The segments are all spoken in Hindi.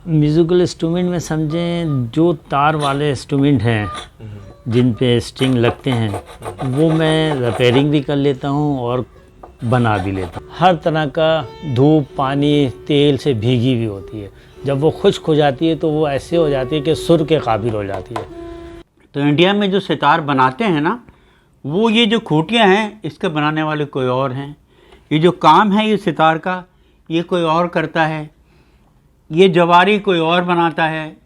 म्यूज़िकल इंस्ट्रूमेंट में समझें जो तार वाले इंस्ट्रूमेंट हैं जिन पे स्ट्रिंग लगते हैं वो मैं रिपेयरिंग भी कर लेता हूँ और बना भी लेता हूँ। हर तरह का धूप पानी तेल से भीगी भी होती है। जब वो खुश्क हो जाती है तो वो ऐसे हो जाती है कि सुर के काबिल हो जाती है। तो इंडिया में जो सितार बनाते हैं ना, वो ये जो खूटियाँ हैं इसके बनाने वाले कोई और हैं। ये जो काम है ये सितार का ये कोई और करता है, ये जवारी कोई और बनाता है,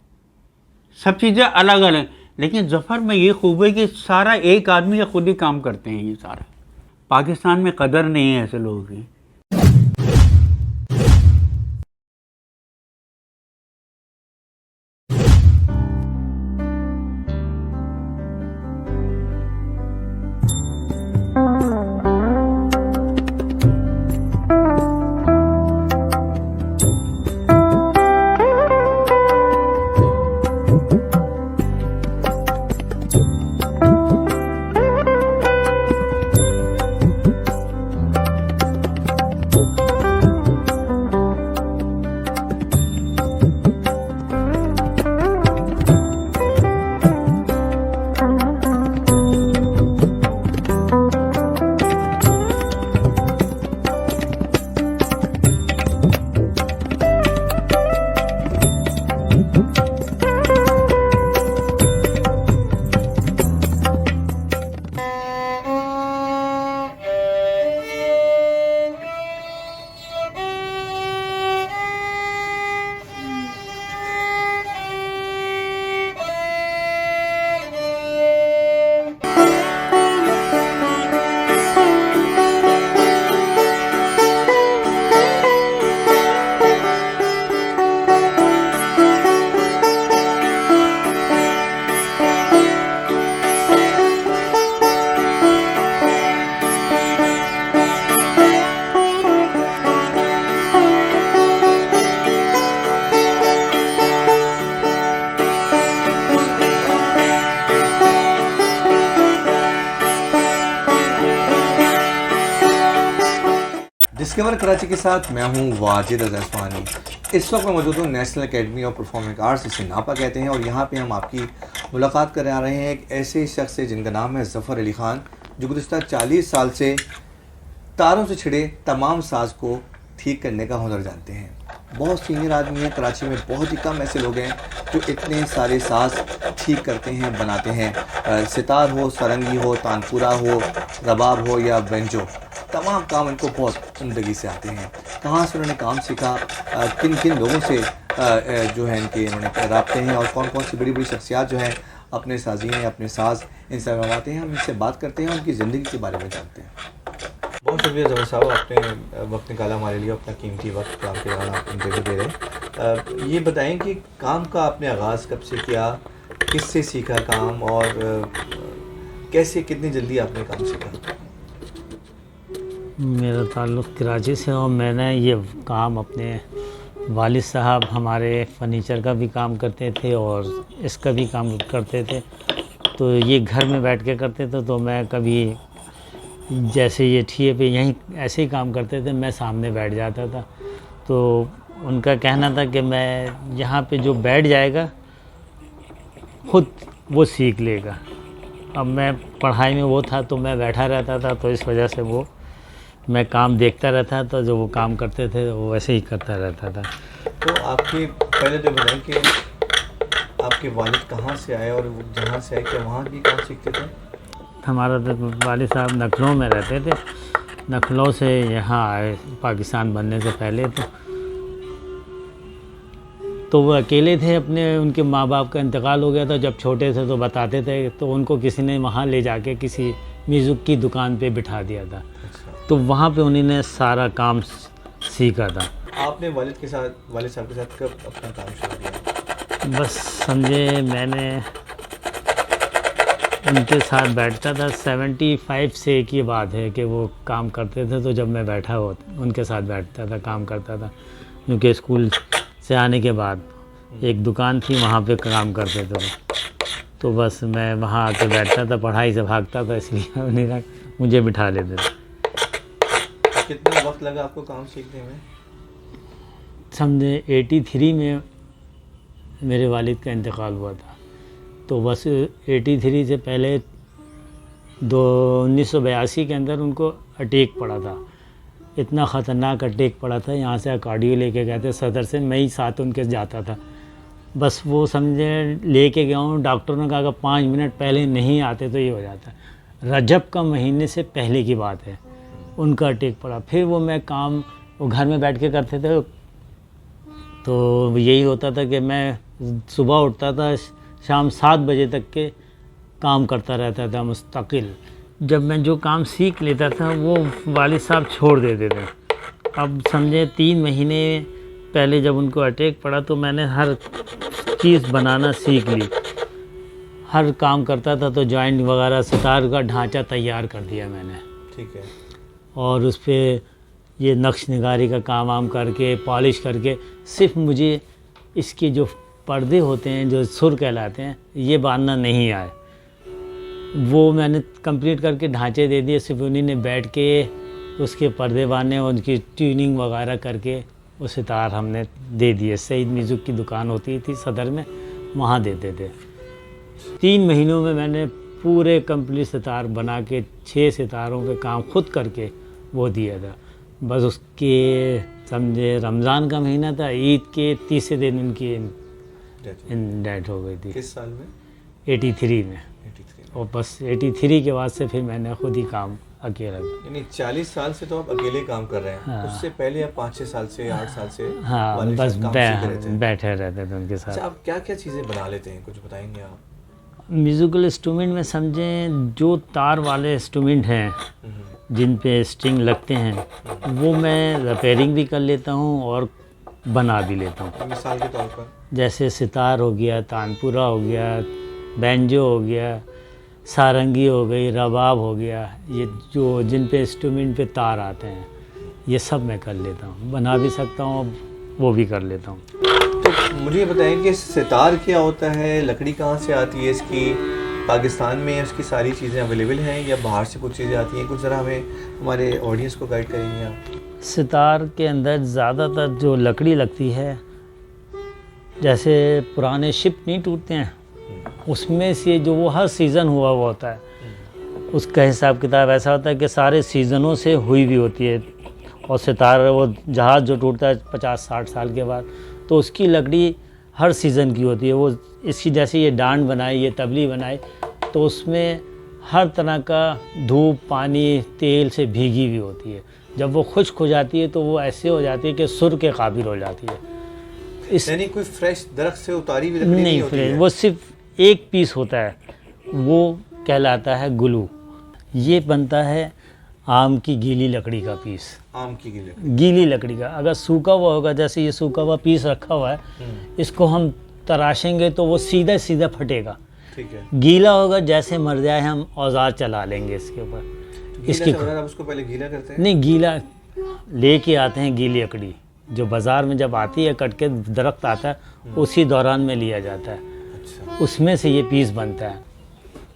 सब चीज़ें अलग अलग। लेकिन ज़फ़र में ये खूब है कि सारा एक आदमी या खुद ही काम करते हैं ये सारा। पाकिस्तान में कदर नहीं है ऐसे लोगों की। डिस्कवर कराची के साथ मैं हूं वाजिद अज़हर। इस वक्त मैं मौजूद हूँ national academy of performing arts, जिसे नापा कहते हैं, और यहाँ पे हम आपकी मुलाकात करा रहे हैं एक ऐसे शख्स से जिनका नाम है ज़फ़र अली ख़ान, जो गुज़िश्ता 40 साल से तारों से छिड़े तमाम साज को ठीक करने का हुनर जानते हैं। बहुत सीनियर आदमी है। कराची में बहुत ही कम ऐसे लोग हैं जो इतने सारे साज ठीक करते हैं, बनाते हैं। सितार हो, सारंगी हो, तानपुरा हो, रबाब हो या बेंजो, तमाम काम इनको बहुत उम्दगी से आते हैं। कहाँ से उन्होंने काम सीखा, किन किन लोगों से जो है इनके उन्होंने राब्ते हैं, और कौन कौन सी बड़ी बड़ी शख्सियात जो हैं अपने साजीन अपने साज इनसे बनवाते हैं, हम इनसे बात करते हैं, उनकी ज़िंदगी के बारे में जानते हैं। बहुत शुक्रिया ज़फ़र साहब, आपने वक्त निकाला हमारे लिए, अपना कीमती वक्त काम के दौरान आप इंटरव्यू दे रहे। ये बताएं कि काम का आपने आगाज़ कब से किया, किससे सीखा काम, और कैसे कितनी जल्दी आपने काम सीखा? मेरा ताल्लुक़ कराची से, और मैंने ये काम अपने वालिद साहब हमारे फर्नीचर का भी काम करते थे और इसका भी काम करते थे। तो ये घर में बैठ के करते थे, तो मैं कभी जैसे ये ठिए पे यहीं ऐसे ही काम करते थे, मैं सामने बैठ जाता था। तो उनका कहना था कि मैं यहाँ पे जो बैठ जाएगा खुद वो सीख लेगा। अब मैं पढ़ाई में वो था तो मैं बैठा रहता था, तो इस वजह से वो मैं काम देखता रहता था, जो वो काम करते थे वो वैसे ही करता रहता था। तो आपके पहले तो बताएं कि आपके वालिद कहाँ से आए, और जहाँ से आए क्या वहाँ भी काम सीखते थे? हमारा तो वालिद साहब नखनऊ में रहते थे, नखनऊ से यहाँ आए पाकिस्तान बनने से पहले। तो वो अकेले थे, अपने उनके माँ बाप का इंतकाल हो गया था जब छोटे थे, तो बताते थे, तो उनको किसी ने वहाँ ले जाके किसी म्यूज़िक की दुकान पे बिठा दिया था। तो वहाँ पे उन्होंने सारा काम सीखा था। आपने वालिद साहब के साथ कब अपना काम शुरू किया? बस समझे मैंने उनके साथ बैठता था 75 से की बात है कि वो काम करते थे, तो जब मैं बैठा हो उनके साथ बैठता था, काम करता था। क्योंकि स्कूल से आने के बाद एक दुकान थी, वहाँ पे काम करते थे, तो बस मैं वहाँ आके बैठता था, पढ़ाई से भागता था, इसलिए उन्हें मुझे बिठा लेते थे। कितना वक्त लगा आपको काम सीखने में? समझे 83 में मेरे वालिद का इंतकाल हुआ था। तो बस 83 से पहले 1982 के अंदर उनको अटैक पड़ा था। इतना ख़तरनाक अटैक पड़ा था, यहाँ से कार्डियो लेके गए थे सदर से, मैं ही साथ उनके जाता था। बस वो समझे लेके गया हूँ, डॉक्टर ने कहा अगर 5 मिनट पहले नहीं आते तो ये हो जाता है। रजब का महीने से पहले की बात है, उनका अटैक पड़ा। फिर वो मैं काम वो घर में बैठ के करते थे, तो यही होता था कि मैं सुबह उठता था, शाम 7 बजे तक के काम करता रहता था मुस्तकिल। जब मैं जो काम सीख लेता था वो वालिद साहब छोड़ देते थे। अब समझे 3 महीने पहले जब उनको अटैक पड़ा तो मैंने हर चीज़ बनाना सीख ली, हर काम करता था। तो जॉइंट वगैरह सितार का ढांचा तैयार कर दिया मैंने, ठीक है। और उस पर ये नक्श निगारी का काम वाम करके पॉलिश करके, सिर्फ मुझे इसके जो पर्दे होते हैं जो सुर कहलाते हैं ये बांधना नहीं आए, वो मैंने कंप्लीट करके ढांचे दे दिए। सिर्फ उन्हीं ने बैठ के उसके पर्दे बांधने और उनकी ट्यूनिंग वगैरह करके वो सितार हमने दे दिए। सईद म्यूज़िक की दुकान होती थी सदर में, वहाँ देते थे। 3 महीनों में मैंने पूरे कंप्लीट सितार बना के 6 सितारों पे काम खुद करके वो दिया था। बस उसके समझे रमज़ान का महीना था, ईद के तीसरे दिन उनकी डेथ हो गई थी। किस साल में? 83 में। 83 और बस 83 के बाद से फिर मैंने खुद ही काम अकेला किया। यानी 40 साल से तो आप अकेले काम कर रहे हैं। हाँ। उससे पहले आप 5-6 साल से 8 साल से हाँ, वालिद बस साहब काम सीख रहे थे। बैठे रहते थे उनके अच्छा, साथ। आप क्या क्या चीज़ें बना लेते हैं, कुछ बताएंगे आप? म्यूज़िकल इंस्ट्रूमेंट में समझें जो तार वाले इंस्ट्रूमेंट हैं जिन पे स्ट्रिंग लगते हैं, वो मैं रिपेयरिंग भी कर लेता हूँ और बना भी लेता हूँ। मिसाल के तौर पर जैसे सितार हो गया, तानपुरा हो गया, बैंजो हो गया, सारंगी हो गई, रबाब हो गया, ये जो जिन पे इंस्ट्रूमेंट पे तार आते हैं ये सब मैं कर लेता हूँ, बना भी सकता हूँ, वो भी कर लेता हूँ। तो मुझे ये बताएं कि सितार क्या होता है, लकड़ी कहाँ से आती है इसकी, पाकिस्तान में इसकी सारी चीज़ें अवेलेबल हैं या बाहर से कुछ चीज़ें आती हैं? कुछ ज़रा हमें हमारे ऑडियंस को गाइड करेंगे आप? सितार के अंदर ज़्यादातर जो लकड़ी लगती है, जैसे पुराने शिप नहीं टूटते हैं, उसमें से जो वो हर सीज़न हुआ होता है, उसका हिसाब किताब ऐसा होता है कि सारे सीज़नों से हुई भी होती है। और सितार वो जहाज़ जो टूटता है 50-60 साल के बाद, तो उसकी लकड़ी हर सीज़न की होती है। वो इसकी जैसे ये डांड बनाई, ये तबली बनाई, तो उसमें हर तरह का धूप, पानी, तेल से भीगी हुई होती है। जब वो खुश्क हो जाती है तो वो ऐसे हो जाती है कि सुर के काबिल हो जाती है। इस यानी कोई फ्रेश दरख्त से उतारी हुई लकड़ी नहीं होती है? वो सिर्फ एक पीस होता है, वो कहलाता है गुलू। ये बनता है आम की गीली लकड़ी का पीस। आम की गीली गीली लकड़ी का, अगर सूखा हुआ होगा, जैसे ये सूखा हुआ पीस रखा हुआ है, इसको हम तराशेंगे तो वो सीधा सीधा फटेगा। ठीक है। गीला होगा, जैसे मर जाए हम औजार चला लेंगे इसके ऊपर। इसकी आप उसको पहले गीला करते हैं? नहीं, गीला लेके आते हैं, गीली लकड़ी जो बाज़ार में जब आती है, कट के दरख्त आता है, उसी दौरान में लिया जाता है। अच्छा, उसमें से ये पीस बनता है।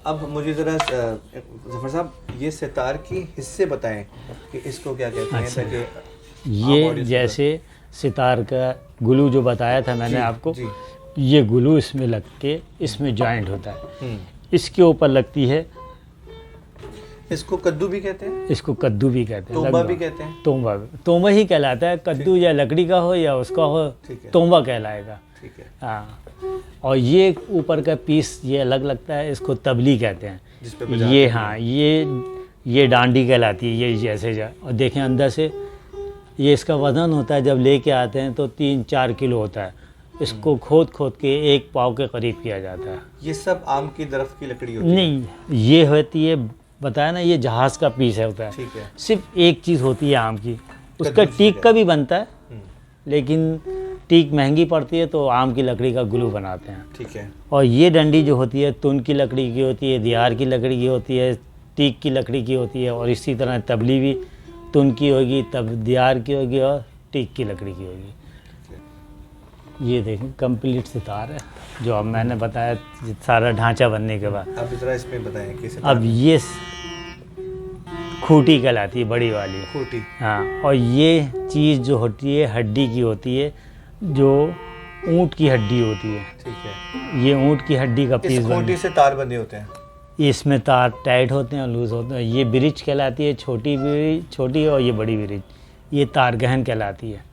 अब मुझे ज़रा ज़फ़र साहब ये सितार के हिस्से बताएं कि इसको क्या कहते हैं, अच्छा। ताकि ये जैसे सितार का गुलू जो बताया था मैंने आपको, जी। ये गुलू इसमें लग के इसमें जॉइंट होता है, इसके ऊपर लगती है। इसको कद्दू भी कहते हैं? इसको कद्दू भी कहते हैं, तोंबा भी कहते हैं? तोंबा ही कहलाता है। कद्दू या लकड़ी का हो या उसका हो, ठीक है। तोंबा कहलाएगा। ठीक है। हाँ, और ये ऊपर का पीस ये अलग लगता है, इसको तबली कहते हैं। जिस पे बजाते ये हैं। हाँ, ये डांडी कहलाती है। ये जैसे और देखें अंदर से ये इसका वज़न होता है, जब लेके आते हैं तो 3-4 किलो होता है। इसको खोद खोद के 1 पाव के करीब किया जाता है। ये सब आम की दरख्त की लकड़ी होती है? नहीं, ये होती है, बताया ना, ये जहाज़ का पीस होता है। ठीक है। सिर्फ एक चीज़ होती है आम की, उसका कद्दू टीक से का भी बनता है, लेकिन टीक महंगी पड़ती है तो आम की लकड़ी का ग्लू बनाते हैं। ठीक है। और ये डंडी जो होती है तुन की लकड़ी की होती है, दियार की लकड़ी की होती है, टीक की लकड़ी की होती है, और इसी तरह तबली भी तुन की होगी, तब दियार की होगी और टीक की लकड़ी की होगी। ये देखें कंप्लीट सितार है जो अब मैंने बताया, सारा ढांचा बनने के बाद। अब जरा इसमें बताएं कि सितार अब ये खूटी कहलाती है, बड़ी वाली। खूटी। हाँ, और ये चीज़ जो होती है हड्डी की होती है, जो ऊँट की हड्डी होती है। ठीक है। ये ऊँट की हड्डी का इस पीस खूंटी से तार बंधे होते हैं। इसमें तार टाइट होते हैं और लूज़ होते हैं। ये ब्रिज कहलाती है, छोटी ब्रिज, छोटी और ये बड़ी ब्रिज, ये तार गहन कहलाती है।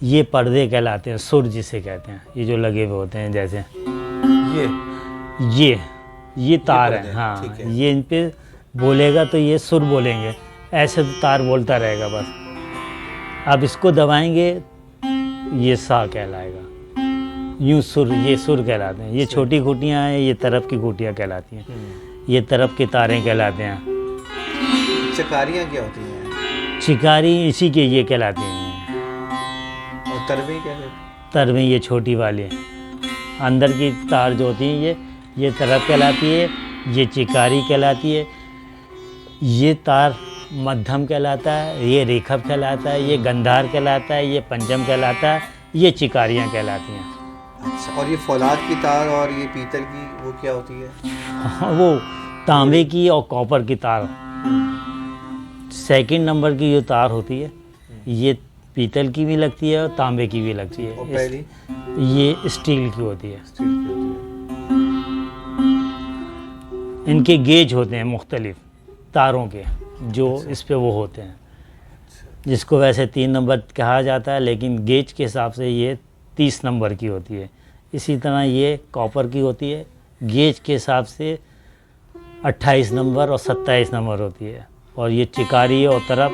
ये पर्दे कहलाते हैं, सुर जिसे कहते हैं, ये जो लगे हुए होते हैं जैसे ये ये तार पर्दे, है। हाँ, ठीक है। ये इन पे बोलेगा तो ये सुर बोलेंगे, ऐसे तो तार बोलता रहेगा बस। अब इसको दबाएंगे, ये सा कहलाएगा। यूँ सुर, ये सुर कहलाते हैं। ये छोटी खूंटियाँ हैं, ये तरफ की खूंटियाँ कहलाती हैं। ये तरफ के तारें कहलाते हैं। चकारियाँ क्या होती हैं? चिकारी इसी के ये कहलाते हैं। और तरवे क्या कहते हैं? तरवें ये छोटी वाली हैं। अंदर की तार जो होती हैं ये तरफ कहलाती है, ये चिकारी कहलाती है। ये तार मध्यम कहलाता है, ये रेखव कहलाता है, ये गंधार कहलाता है, ये पंचम कहलाता है, ये चिकारियाँ कहलाती हैं। अच्छा, और ये फौलाद की तार और ये पीतल की वो क्या होती है? हाँ, वो तांबे की और कॉपर की तार। सेकंड नंबर की जो तार होती है ये पीतल की भी लगती है और तांबे की भी लगती है। और पहली ये स्टील की होती है। स्टील की होती है। इनके गेज होते हैं मुख्तलिफ तारों के, जो इस पे वो होते हैं, जिसको वैसे 3 नंबर कहा जाता है, लेकिन गेज के हिसाब से ये 30 नंबर की होती है। इसी तरह ये कॉपर की होती है, गेज के हिसाब से 28 नंबर और 27 नंबर होती है। और ये चिकारी और तरफ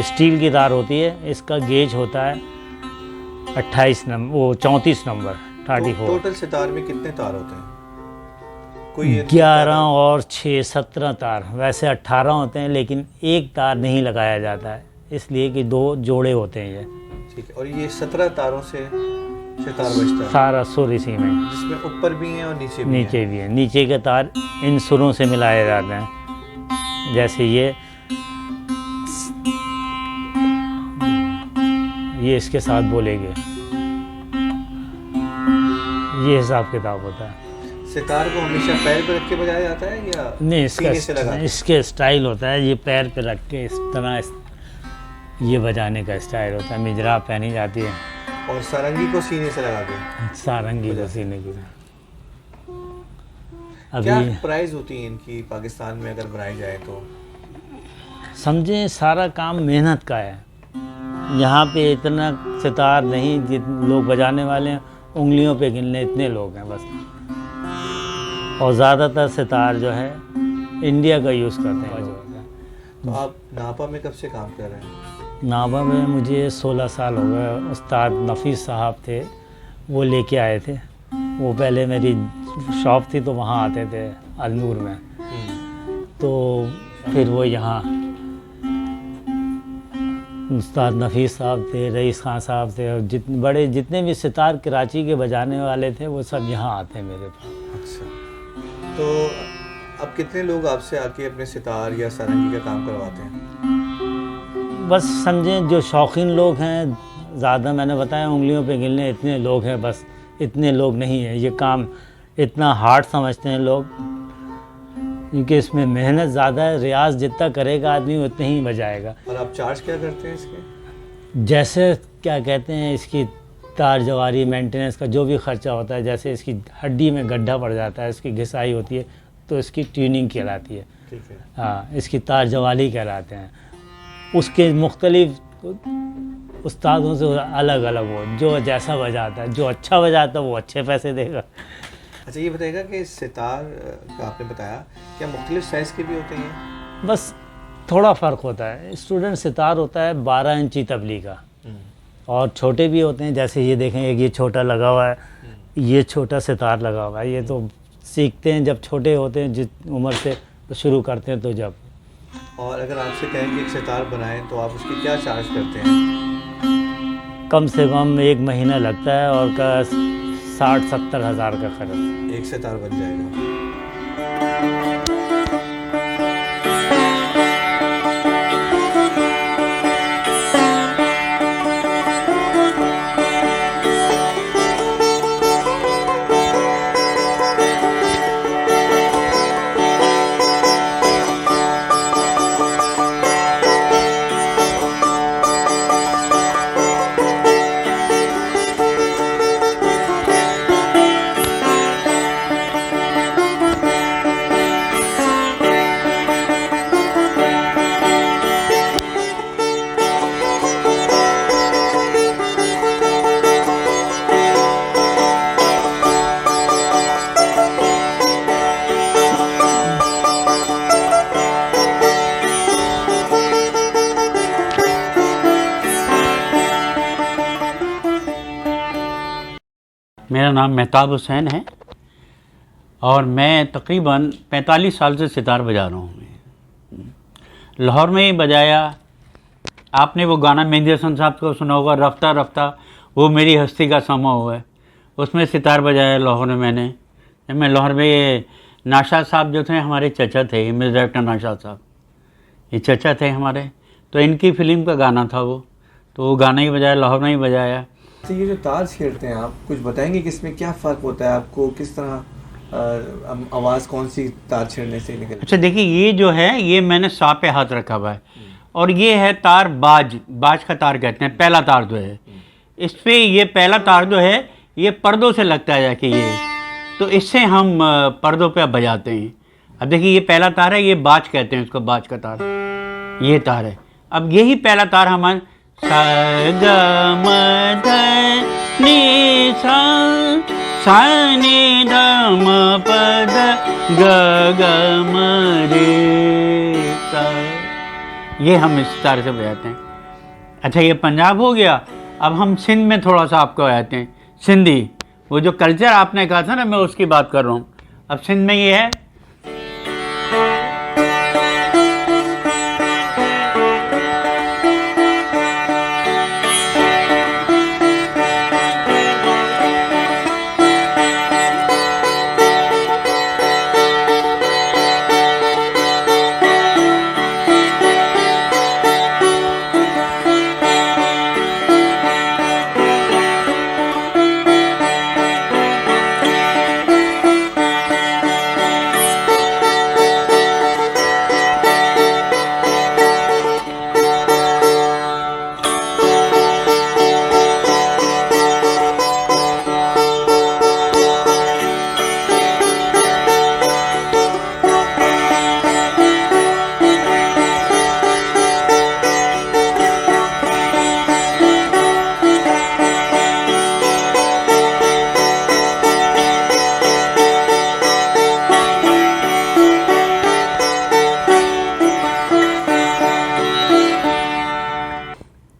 स्टील की तार होती है, इसका गेज होता है 28 नंबर, वो 34 नंबर, 34। टोटल सितार में कितने तार होते हैं? कोई 11 और 6 17 तार। वैसे 18 होते हैं, लेकिन एक तार नहीं लगाया जाता है, इसलिए कि 2 जोड़े होते हैं ये। ठीक है। और ये 17 तारों से सितार बजता है, सारा सुर इसी में, जिसमें ऊपर भी हैं और नीचे भी नीचे हैं। भी है। नीचे के तार इन सुरों से मिलाए जाते हैं, जैसे ये इसके साथ बोलेंगे, ये हिसाब किताब होता है। सितार को हमेशा पैर पे रख के बजाया जाता है या नहीं, सीने से लगा के? इसके स्टाइल होता है, ये पैर पे रख के इस तरह ये बजाने का स्टाइल होता है। मिजरा पहनी जाती है, और सारंगी को सीने से लगा के। सारंगी को सीने की। क्या अभी प्राइस होती है इनकी पाकिस्तान में अगर बनाई जाए तो? समझें सारा काम मेहनत का है। यहाँ पे इतना सितार नहीं, जितने लोग बजाने वाले हैं उंगलियों पे गिनने इतने लोग हैं बस। और ज़्यादातर सितार जो है इंडिया का यूज़ करते हैं लोग। तो आप नापा में कब से काम कर रहे हैं? नाभा में मुझे 16 साल हो गए। उस्ताद नफ़ीस साहब थे, वो लेके आए थे। वो पहले मेरी शॉप थी तो वहाँ आते थे अलनूर में, तो फिर वो यहाँ उस्ताद नफ़ीस साहब थे, रईस खान साहब थे, और जितने भी सितार कराची के बजाने वाले थे वो सब यहाँ आते हैं मेरे पास। अच्छा, तो अब कितने लोग आपसे आके अपने सितार या सारंगी का काम करवाते हैं? बस समझें जो शौकीन लोग हैं, ज़्यादा मैंने बताया उंगलियों पे गिनने इतने लोग हैं बस। इतने लोग नहीं हैं, ये काम इतना हार्ड समझते हैं लोग, क्योंकि इसमें मेहनत ज़्यादा है। रियाज जितना करेगा आदमी उतने ही बजाएगा। और आप चार्ज क्या करते हैं इसके? जैसे क्या कहते हैं, इसकी तार जवारी मेंटेनेंस का जो भी ख़र्चा होता है, जैसे इसकी हड्डी में गड्ढा पड़ जाता है, इसकी घिसाई होती है तो इसकी ट्यूनिंग कहलाती है। ठीक है। हाँ, इसकी तार जवाली कहलाते हैं। उसके मुख्तलिफ उस्तादों से अलग अलग हो, जो जैसा बजाता है, जो अच्छा बजाता है वो अच्छे पैसे देगा। अच्छा, ये बताइएगा कि सितार का आपने बताया क्या मुख्तलिफ साइज़ के भी होते हैं? बस थोड़ा फ़र्क होता है। स्टूडेंट सितार होता है 12 इंची तबली का, और छोटे भी होते हैं। जैसे ये देखें, एक ये छोटा लगा हुआ है, ये छोटा सितार लगा हुआ है। ये तो सीखते हैं जब छोटे होते हैं, जिस उम्र से तो शुरू करते हैं। तो जब और अगर आपसे कहें कि एक सितार बनाएं तो आप उसकी क्या चार्ज करते हैं? कम से कम 1 महीना लगता है और का 60-70 हज़ार का खर्च। एक सितार बन जाएगा। मेरा नाम मेहताब हुसैन है और मैं तकरीबन 45 साल से सितार बजा रहा हूँ। लाहौर में ही बजाया। आपने वो गाना मेहंदी हसन साहब को सुना होगा, रफ्ता रफ्ता वो मेरी हस्ती का समा हुआ है, उसमें सितार बजाया लाहौर में मैंने। जब मैं लाहौर में, ये नाशाद साहब जो थे हमारे चचा थे, इमेज डायरेक्टर नाशाद साहब, ये चचा थे हमारे, तो इनकी फ़िल्म का गाना था वो, तो वो गाना ही बजाया, लाहौर में ही बजाया। तो ये जो तार छेड़ते हैं आप, कुछ बताएंगे कि इसमें क्या फ़र्क होता है आपको, किस तरह आवाज़ कौन सी तार छेड़ने से निकलती है? अच्छा देखिए, ये जो है ये मैंने सांप पे हाथ रखा हुआ है और ये है तार बाज का तार कहते हैं, पहला तार जो है इस पे, ये पहला तार जो है ये पर्दों से लगता है जाके ये, तो इससे हम पर्दों पे बजाते हैं। अब देखिए ये पहला तार है, ये बाज कहते हैं इसको, बाज का तार ये तार है। अब यही पहला तार हमारे सा ग म ध नि सा सा नि ध म प ध ग ग म रे सा, ये हम इस तार से बजाते हैं। अच्छा ये पंजाब हो गया। अब हम सिंध में थोड़ा सा आपको आते हैं, सिंधी, वो जो कल्चर आपने कहा था ना, मैं उसकी बात कर रहा हूँ। अब सिंध में ये है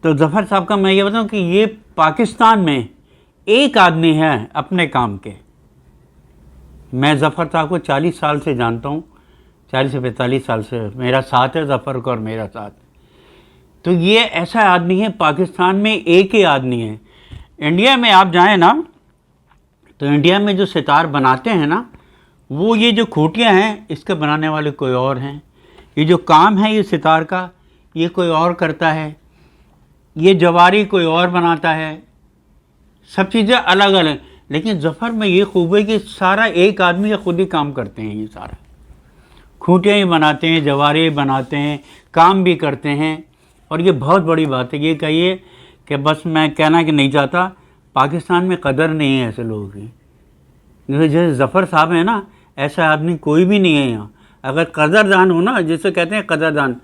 तो ज़फ़र साहब का मैं ये बताऊं कि ये पाकिस्तान में एक आदमी है अपने काम के। मैं ज़फ़र साहब को 40 साल से जानता हूँ, 40 से 45 साल से मेरा साथ है ज़फ़र का और मेरा साथ। तो ये ऐसा आदमी है, पाकिस्तान में एक ही आदमी है। इंडिया में आप जाएं ना, तो इंडिया में जो सितार बनाते हैं ना, वो ये जो खूटियाँ हैं इसके बनाने वाले कोई और हैं। ये जो काम है ये सितार का, ये कोई और करता है। ये जवारी कोई और बनाता है, सब चीज़ें अलग अलग। लेकिन ज़फ़र में ये खूब है कि सारा एक आदमी का खुद ही काम करते हैं। ये सारा खूंटियाँ ही बनाते हैं, जवारी बनाते हैं, काम भी करते हैं। और ये बहुत बड़ी बात है। ये कहिए कि बस मैं कहना कि नहीं चाहता, पाकिस्तान में कदर नहीं है ऐसे लोगों की। जैसे ज़फ़र साहब है ना, ऐसा आदमी कोई भी नहीं है यहाँ। अगर कदरदान हो ना, जिसे कहते हैं कदरदान,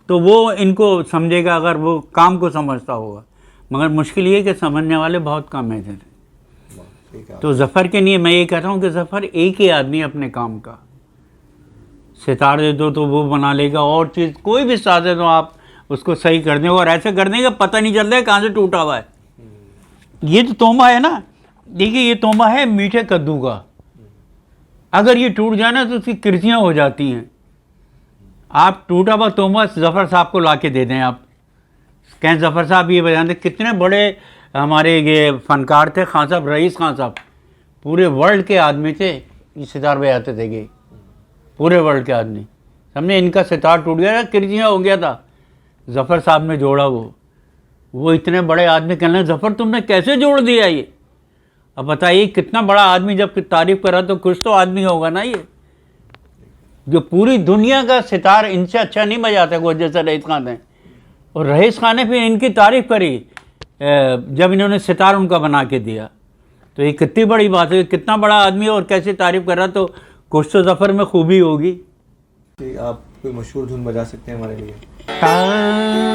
तो वो इनको समझेगा अगर वो काम को समझता होगा। मगर मुश्किल ये कि समझने वाले बहुत कम हैं। तो ज़फ़र के लिए मैं ये कहता हूँ कि ज़फ़र एक ही आदमी अपने काम का। सितार दे दो तो वो बना लेगा, और चीज़ कोई भी साथ दे दो आप उसको सही कर देंगे, और ऐसे कर देंगे पता नहीं चलता है कहाँ से टूटा हुआ है। ये तो तोहमा है ना, देखिए ये तोहमा है मीठे कद्दू का। अगर ये टूट जाए ना तो उसकी किरचियाँ हो जाती हैं। आप टूटा हुआ तोहमा ज़फ़र साहब को ला के दे दें, आप कहें ज़फ़र साहब ये बजाते। कितने बड़े हमारे ये फ़नकार थे, खान साहब, रईस खान साहब, पूरे वर्ल्ड के आदमी थे, ये सितार बजाते थे। ये पूरे वर्ल्ड के आदमी, हमने इनका सितार टूट गया था, किरचियाँ हो गया था, ज़फ़र साहब ने जोड़ा। वो इतने बड़े आदमी कहने लगे, ज़फ़र तुमने कैसे जोड़ दिया ये? अब बताइए, कितना बड़ा आदमी जब तारीफ़ करा तो कुछ तो आदमी होगा ना। ये जो पूरी दुनिया का सितार इनसे अच्छा नहीं बजाते वो, जैसा रईस खान है। और रईस खान ने फिर इनकी तारीफ़ करी जब इन्होंने सितार उनका बना के दिया। तो ये कितनी बड़ी बात है, कितना बड़ा आदमी है और कैसे तारीफ़ कर रहा, तो कुछ तो ज़फ़र में खूबी होगी। आप कोई मशहूर धुन बजा सकते हैं हमारे लिए? ताजदारे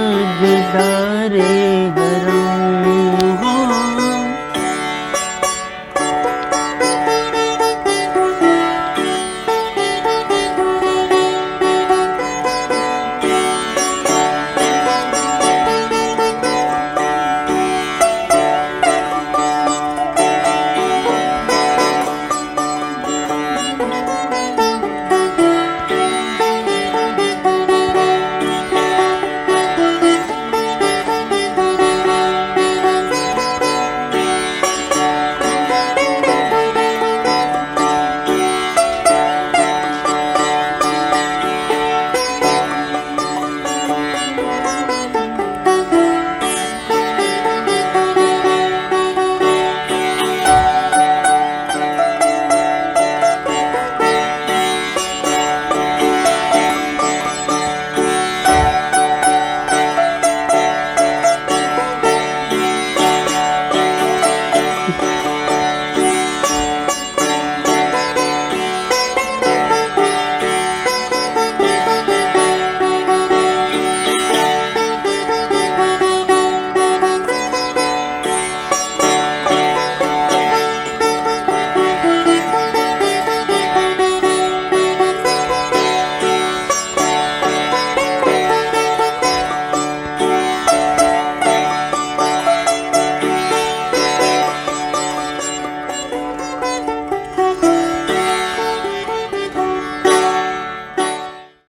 गरम